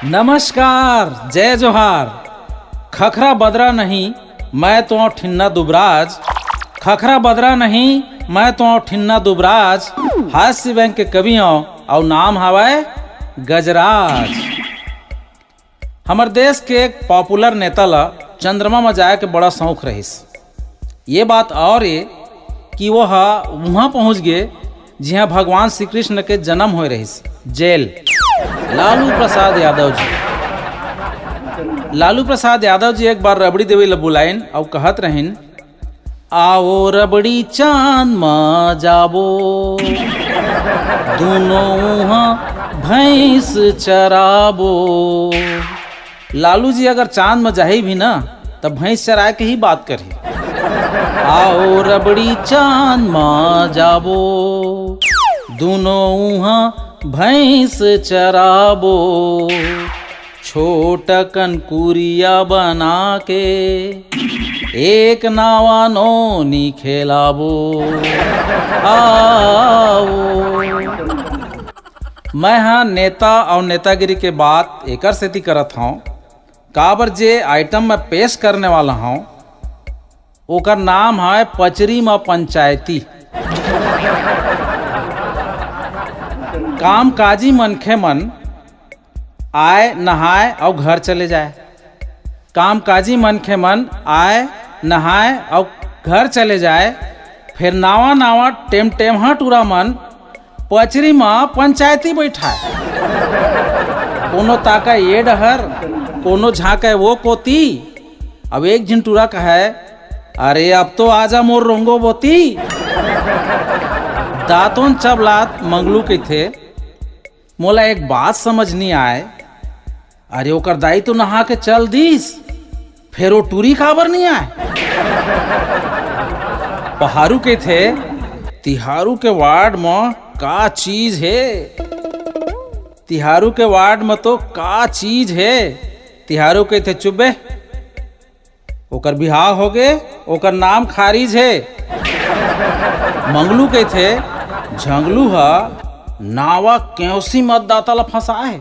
नमस्कार, जय जोहार। खखरा बदरा नहीं मैं तो ठिन्ना दुबराज। खखरा बदरा नहीं मैं तो ठिन्ना दुबराज। हास्य बैंक के कवियों और नाम हवाए गजराज। हमर देश के एक पॉपुलर नेता ला चंद्रमा में जाए के बड़ा शौक रहिस। ये बात और ये कि वह वहाँ पहुँच गए जहाँ भगवान श्री कृष्ण के जन्म हो रहिस, जेल। लालू प्रसाद यादव जी एक बार रबड़ी देवे ला बुलाइन और कहत रहिन, आओ रबड़ी चांद में जाबो, दोनों वहाँ भैंस चराबो। लालू जी अगर चांद में जाही भी ना तब भैंस चराए के ही बात करी। आओ रबड़ी चांद में जाबो, दोनों वहाँ भैंस चराबो। छोट कनकुरिया बना के एक नावा नोनी खेलाबो। आओ। मैं हाँ नेता और नेतागिरी के बात एकर सेती करत हूँ काबर जे आइटम में पेश करने वाला हूँ ओकर नाम है पचरी में पंचायती। कामकाजी मनखे मन आए नहाए और घर चले जाए। कामकाजी मनखे मन आए नहाए और घर चले जाए। फिर नावा नावा टेमहा टूरा मन पचरी में पंचायती बैठाए। कोनो ताका ये डहर, कोनो झाँके वो कोती। अब एक झिंटूरा कहे, अरे अब तो आजा मोर रोंगो बोती। दातों चबलात मंगलू के थे, मोला एक बात समझ नहीं आए। अरे ओकर दाई तो नहा के चल दीस, फिर वो टूरी काबर नहीं आए। पहाड़ू के थे, तिहारू के वार्ड में का चीज है। तिहारू के वार्ड में तो का चीज है। तिहारू के थे चुब्बे, ओकर बिहाव हो गए, ओकर नाम खारिज है। मंगलू के थे, झंगलू हा नावा क्योसी मतदाता ला फंसाए।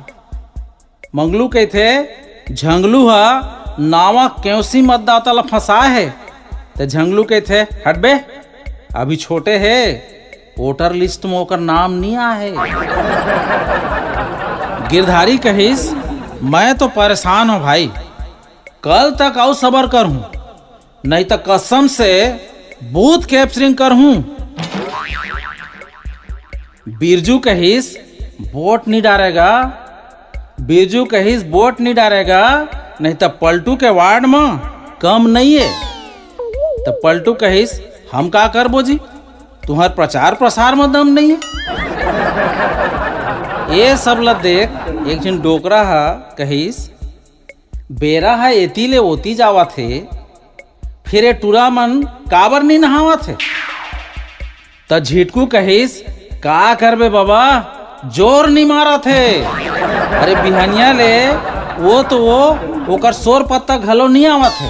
मंगलू के थे, झंगलू हा नावा क्योसी मतदाता ला फंसाए है। तो झंगलू के थे, हटबे अभी छोटे है, वोटर लिस्ट में ओकर नाम नहीं आए। गिरधारी कहिस, मैं तो परेशान हूँ भाई, कल तक आओ सबर कर हूँ, नहीं तो कसम से बूथ कैप्चरिंग कर हूँ। बिरजू कहिस वोट नहीं डालेगा, बिरजू कहिस वोट नहीं डालेगा, नहीं तो पलटू के वार्ड में कम नहीं है। तो पलटू कहिस, हम का करबो जी, तुम्हार प्रचार प्रसार में दम नहीं है। ये सब ला देख एक जन डोकरा हा कहिस, बेरा है एती ले ओती जावा थे, फिर ये टूरा मन काबर नहीं नहावा थे। तो झिटकू कहिस, का करबे बाबा, जोर नहीं मारा थे। अरे बिहनिया ले वो तो वो ओकर सोर पत्ता घलो नहीं आवा थे।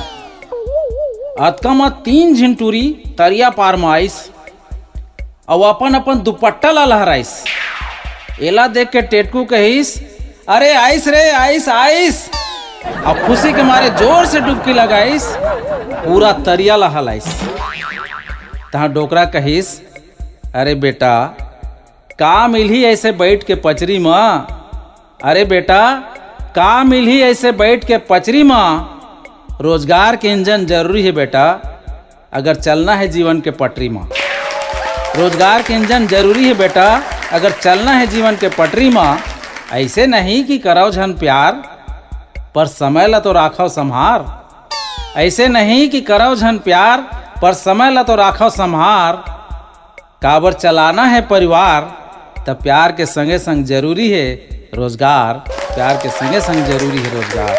अतका में 3 झिंटूरी तरिया पार में आइस और अपन अपन दुपट्टा ला लहराइस। एला देख के टेटकू कहिस, अरे आइस रे आइस आइस। अब खुशी के मारे जोर से डुबकी लगाइस, पूरा तरिया ला हलाइस। तहाँ डोकरा कहिस, अरे बेटा का मिलही ऐसे बैठ के पचरी में। अरे बेटा का मिलही ऐसे बैठ के पचरी में। रोजगार के इंजन जरूरी है बेटा, अगर चलना है जीवन के पटरी में। रोजगार के इंजन जरूरी है बेटा, अगर चलना है जीवन के पटरी में। ऐसे नहीं कि कराओ झन प्यार, पर समय ला तो राखो संहार। ऐसे नहीं कि कराओ झन प्यार, पर समय ला तो राखो संहार। काबर चलाना है परिवार, तब प्यार के संगे संग जरूरी है रोजगार। प्यार के संगे संग जरूरी है रोजगार।